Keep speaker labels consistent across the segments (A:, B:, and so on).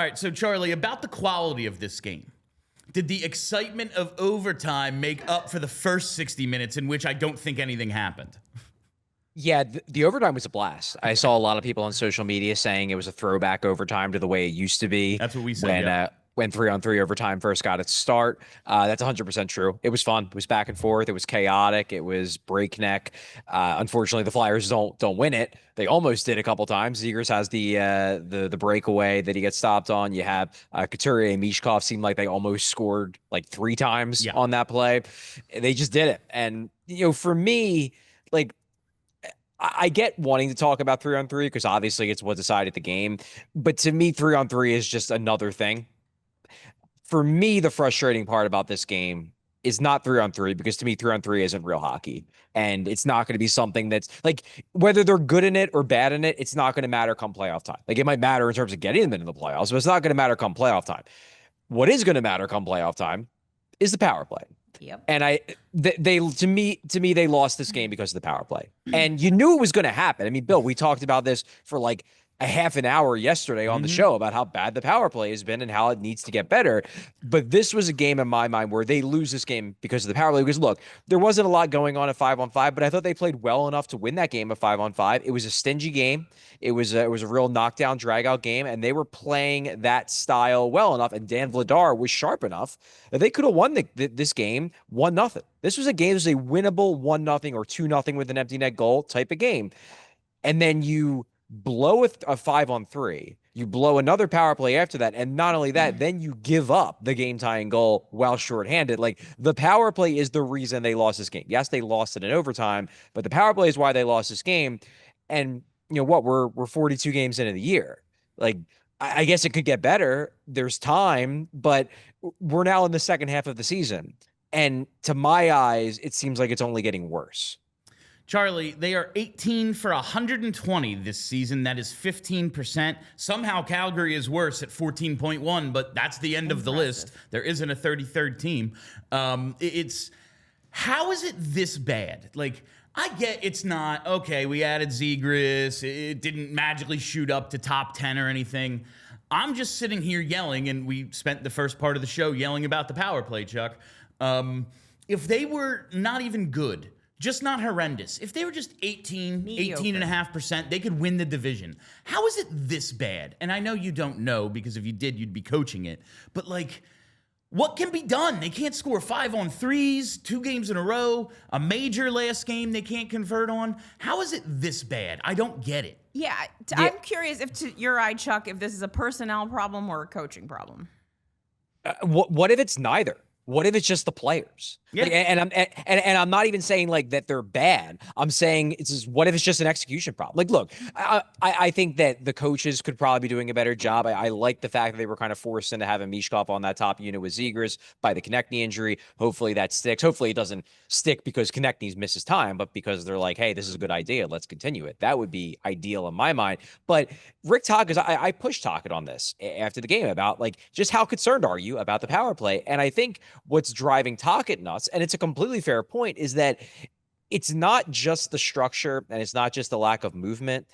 A: right, so Charlie, about the quality of this game. Did the excitement of overtime make up for the first 60 minutes in which I don't think anything happened?
B: Yeah, the overtime was a blast. I saw a lot of people on social media saying it was a throwback overtime to the way it used to be
A: That's what we said, yeah.
B: When 3-on-3 overtime first got its start. That's 100% true. It was fun. It was back and forth. It was chaotic. It was breakneck. Unfortunately, the Flyers don't win it. They almost did a couple times. Zegras has the breakaway that he gets stopped on. You have Couturier and Mishkov seemed like they almost scored like 3 times on that play. They just did it. And for me, like, I get wanting to talk about 3-on-3 because obviously it's what decided the game. But to me, 3-on-3 is just another thing. For me, the frustrating part about this game is not 3-on-3 because to me, 3-on-3 isn't real hockey. And it's not going to be something that's like whether they're good in it or bad in it, it's not going to matter come playoff time. Like it might matter in terms of getting them into the playoffs, but it's not going to matter come playoff time. What is going to matter come playoff time is the power play.
C: Yep.
B: And they to me they lost this game because of the power play. And you knew it was going to happen. I mean, Bill, we talked about this for like a half an hour yesterday on the show about how bad the power play has been and how it needs to get better. But this was a game in my mind where they lose this game because of the power play. Because look, there wasn't a lot going on at 5-on-5, but I thought they played well enough to win that game at 5-on-5. It was a stingy game. It was a real knockdown, drag-out game, and they were playing that style well enough. And Dan Vladar was sharp enough that they could have won this game 1-0. This was a game that was a winnable 1-0 or 2-0 with an empty net goal type of game. And then you blow a 5-on-3, you blow another power play after that, and not only that, then you give up the game-tying goal while shorthanded. Like, the power play is the reason they lost this game. Yes, they lost it in overtime, but the power play is why they lost this game. And we're 42 games into the year. Like, I guess it could get better. There's time, but we're now in the second half of the season. And to my eyes, it seems like it's only getting worse.
A: Charlie, they are 18 for 120 this season. That is 15%. Somehow Calgary is worse at 14.1, but that's the end of the list. There isn't a 33rd team. How is it this bad? Like, I get it's not, okay, we added Zegras. It didn't magically shoot up to top 10 or anything. I'm just sitting here yelling, and we spent the first part of the show yelling about the power play, Chuck. If they were not even good, just not horrendous. If they were just 18.5%, they could win the division. How is it this bad? And I know you don't know because if you did, you'd be coaching it. But like, what can be done? They can't score 5-on-3s, 2 games in a row, a major last game they can't convert on. How is it this bad? I don't get it.
C: Yeah, I'm curious if, to your eye, Chuck, if this is a personnel problem or a coaching problem.
B: What if it's neither? What if it's just the players?
A: Yeah.
B: Like, and I'm not even saying like that they're bad. I'm saying what if it's just an execution problem? Like, look, I think that the coaches could probably be doing a better job. I like the fact that they were kind of forced into having Mishkov on that top unit with Zegras by the Konecny injury. Hopefully that sticks. Hopefully it doesn't stick because Konecny misses time, but because they're like, hey, this is a good idea. Let's continue it. That would be ideal in my mind. But Rick Tocchet, I pushed Tocchet on this after the game about like, just how concerned are you about the power play? And I think what's driving Tocchet nuts, and it's a completely fair point, is that it's not just the structure and it's not just the lack of movement.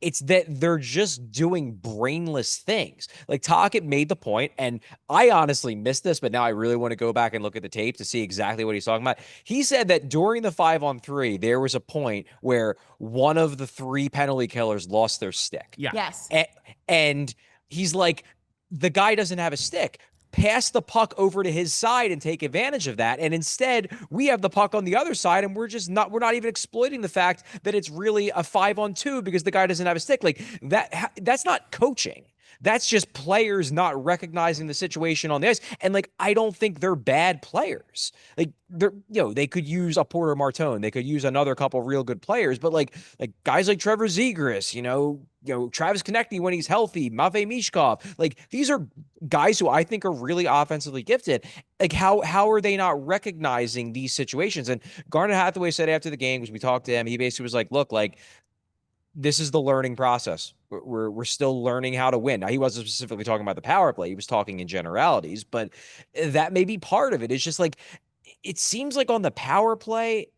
B: It's that they're just doing brainless things. Like Tocchet made the point, and I honestly missed this, but now I really want to go back and look at the tape to see exactly what he's talking about. He said that during the 5-on-3, there was a point where one of the 3 penalty killers lost their stick.
A: Yeah.
C: Yes.
B: And he's like, the guy doesn't have a stick. Pass the puck over to his side and take advantage of that. And instead, we have the puck on the other side, and we're not even exploiting the fact that it's really a 5-on-2 because the guy doesn't have a stick. Like that's not coaching. That's just players not recognizing the situation on the ice. And like, I don't think they're bad players. Like they could use a Porter Martone. They could use another couple real good players, but like guys like Trevor Zegras, Travis Konecny when he's healthy, Matvei Mishkov, like these are guys who I think are really offensively gifted. Like how are they not recognizing these situations? And Garnet Hathaway said after the game, because we talked to him, he basically was like, look, like, this is the learning process. We're still learning how to win. Now, he wasn't specifically talking about the power play. He was talking in generalities, but that may be part of it. It's just like, it seems like on the power play,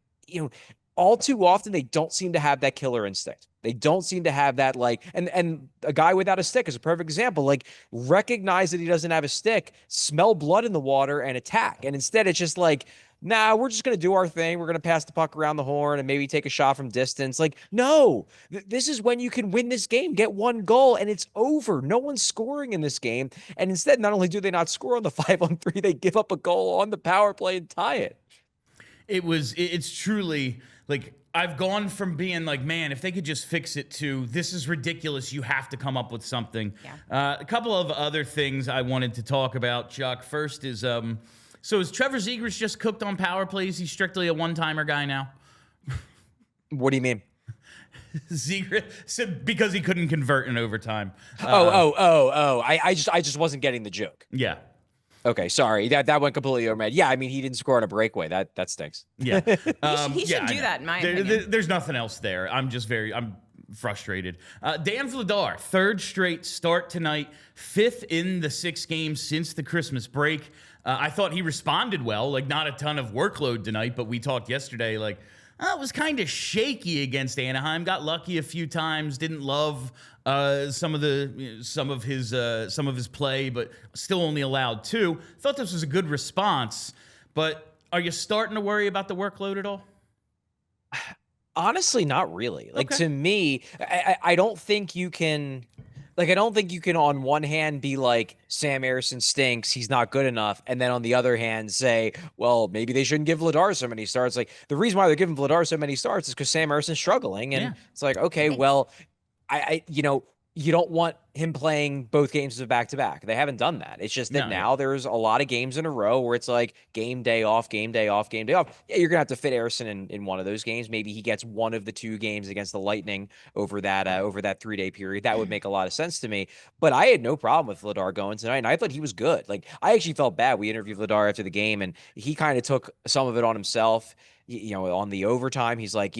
B: all too often they don't seem to have that killer instinct. They don't seem to have that, like, and a guy without a stick is a perfect example. Like, recognize that he doesn't have a stick, smell blood in the water, and attack. And instead, it's just like, nah, we're just gonna do our thing. We're gonna pass the puck around the horn and maybe take a shot from distance. Like, no, this is when you can win this game, get one goal, and it's over. No one's scoring in this game. And instead, not only do they not score on the 5-on-3, they give up a goal on the power play and tie it.
A: It's truly like, I've gone from being like, man, if they could just fix it, to this is ridiculous. You have to come up with something.
C: Yeah.
A: A couple of other things I wanted to talk about, Chuck. First is, so is Trevor Zegras just cooked on power plays? He's strictly a one-timer guy now?
B: What do you mean?
A: Zegras said because he couldn't convert in overtime.
B: I just wasn't getting the joke.
A: Yeah.
B: Okay, sorry. That went completely over my head. Yeah, I mean, he didn't score on a breakaway. That stinks.
A: Yeah.
C: He should do that, in my opinion.
A: There's nothing else there. I'm frustrated. Dan Vladar, third straight start tonight, fifth in the 6 games since the Christmas break. I thought he responded well, like not a ton of workload tonight, but we talked yesterday, like, it was kind of shaky against Anaheim. Got lucky a few times. Didn't love some of his play, but still only allowed 2. Thought this was a good response. But are you starting to worry about the workload at all?
B: Honestly, not really. Like,
A: Okay.
B: to me, I don't think you can. Like, I don't think you can, on one hand, be like, Sam Ersson stinks, he's not good enough, and then on the other hand say, well, maybe they shouldn't give Vladar so many starts. Like, the reason why they're giving Vladar so many starts is because Sam Ersson's struggling, and it's like, okay, well, you don't want him playing both games as a back-to-back. They haven't done that. It's just that now there's a lot of games in a row where it's like game day off, game day off, game day off. Yeah, you're going to have to fit Ersson in one of those games. Maybe he gets one of the 2 games against the Lightning over that 3-day period. That would make a lot of sense to me. But I had no problem with Vladar going tonight, and I thought he was good. Like, I actually felt bad. We interviewed Vladar after the game, and he kind of took some of it on himself. On the overtime, he's like,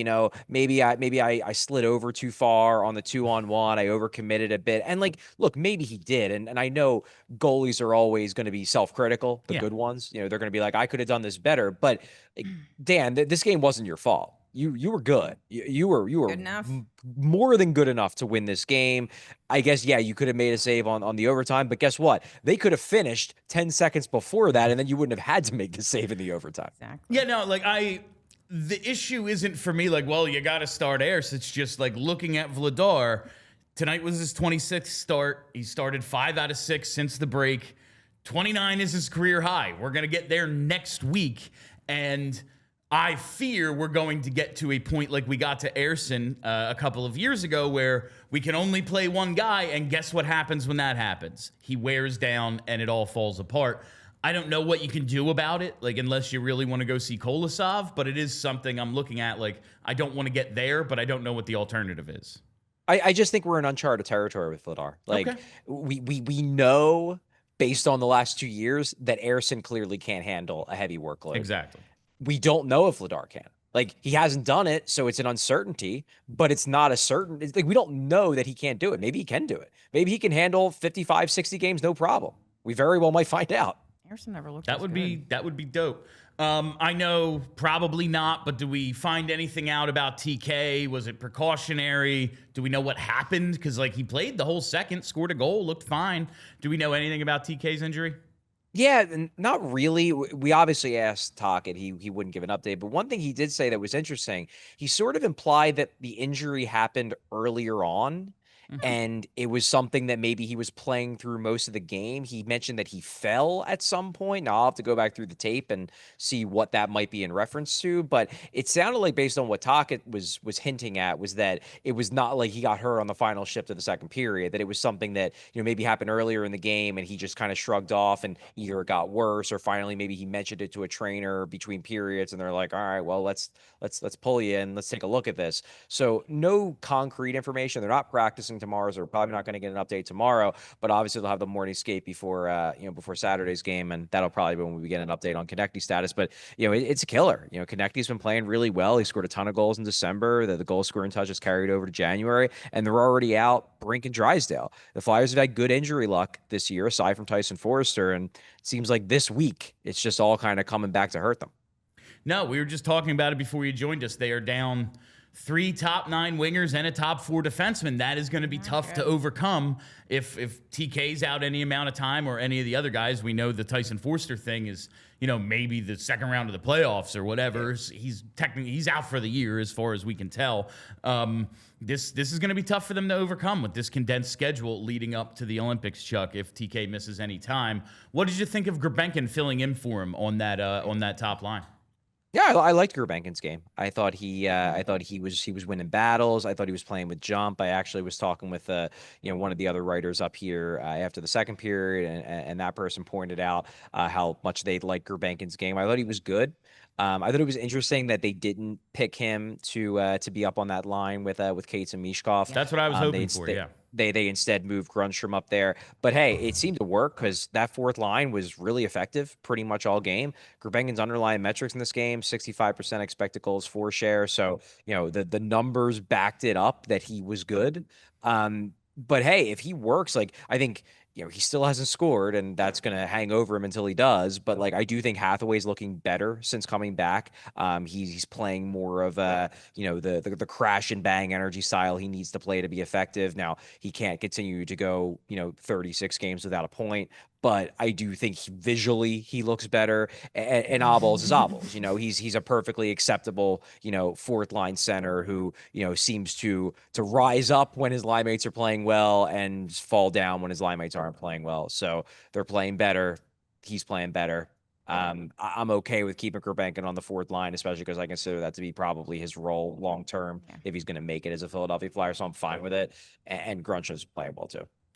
B: maybe I slid over too far on the 2-on-1. I overcommitted a bit. And like, look, maybe he did. And I know goalies are always going to be self-critical, the good ones. They're going to be like, I could have done this better. But like, Dan, this game wasn't your fault. You were good. You were
C: Good enough.
B: more than good enough to win this game. I guess, yeah, you could have made a save on the overtime, but guess what? They could have finished 10 seconds before that, and then you wouldn't have had to make the save in the overtime.
C: Exactly.
A: Yeah, no, like the issue isn't for me like, well, you got to start Ayers. It's just like looking at Vladar. Tonight was his 26th start. He started 5 out of 6 since the break. 29 is his career high. We're going to get there next week. And I fear we're going to get to a point like we got to Ersson a couple of years ago where we can only play one guy. And guess what happens when that happens? He wears down and it all falls apart. I don't know what you can do about it, like, unless you really want to go see Kolosov, but it is something I'm looking at. Like, I don't want to get there, but I don't know what the alternative is.
B: I just think we're in uncharted territory with Vladar. Like,
A: Okay.
B: we know, based on the last 2 years, that Ersson clearly can't handle a heavy workload.
A: Exactly.
B: We don't know if Vladar can. Like, he hasn't done it, so it's an uncertainty, but it's not a certain. It's like, we don't know that he can't do it. Maybe he can do it. Maybe he can handle 55, 60 games, no problem. We very well might find out.
C: Ersson never looked.
A: That would be dope. I know probably not, but do we find anything out about TK? Was it precautionary? Do we know what happened? Because like he played the whole second, scored a goal, looked fine. Do we know anything about TK's injury?
B: Yeah, not really. We obviously asked Tocchet. He wouldn't give an update. But one thing he did say that was interesting, he sort of implied that the injury happened earlier on. And it was something that maybe he was playing through most of the game. He mentioned that he fell at some point. Now I'll have to go back through the tape and see what that might be in reference to. But it sounded like, based on what Tocchet was hinting at, was that it was not like he got hurt on the final shift of the second period, that it was something that, maybe happened earlier in the game and he just kind of shrugged off, and either it got worse or finally maybe he mentioned it to a trainer between periods and they're like, all right, well, let's pull you in. Let's take a look at this. So no concrete information. They're not practicing tomorrow, so we're probably not going to get an update tomorrow, but obviously they'll have the morning skate before before Saturday's game, and that'll probably be when we get an update on Konecny status. But it's a killer. Konecny's been playing really well. He scored a ton of goals in December. The goal scoring touch is carried over to January, and they're already out Brink and Drysdale. The Flyers have had good injury luck this year, aside from Tyson Forrester, and it seems like this week it's just all kind of coming back to hurt them.
A: No, we were just talking about it before you joined us. They are down 3 top 9 wingers and a top 4 defenseman. That is going to be tough to overcome if TK's out any amount of time or any of the other guys. We know the Tyson Forster thing is, maybe the second round of the playoffs or whatever. He's out for the year as far as we can tell. This is going to be tough for them to overcome with this condensed schedule leading up to the Olympics, Chuck, if TK misses any time. What did you think of Grabenkin filling in for him on that top line?
B: Yeah, I liked Gurbankin's game. I thought he was winning battles. I thought he was playing with jump. I actually was talking with one of the other writers up here after the second period, and that person pointed out how much they liked Gurbankin's game. I thought he was good. I thought it was interesting that they didn't pick him to be up on that line with Cates and Mishkov.
A: That's what I was hoping for. Yeah.
B: They instead moved Grunstrom up there. But hey, it seemed to work because that fourth line was really effective pretty much all game. Gurbankin's underlying metrics in this game, 65% expected goals for share. So, the numbers backed it up that he was good. But hey, if he works, I think he still hasn't scored, and that's going to hang over him until he does. But I do think Hathaway's looking better since coming back. He's playing more of the crash and bang energy style he needs to play to be effective. Now he can't continue to go 36 games without a point. But I do think visually he looks better, and Abols is Abols. He's a perfectly acceptable, fourth line center who, seems to rise up when his line mates are playing well and fall down when his line mates aren't playing well. So they're playing better. He's playing better. I'm okay with keeping Gurbankin on the fourth line, especially because I consider that to be probably his role long term if he's going to make it as a Philadelphia Flyer. So I'm fine with it. And Grunstrom's playing well too.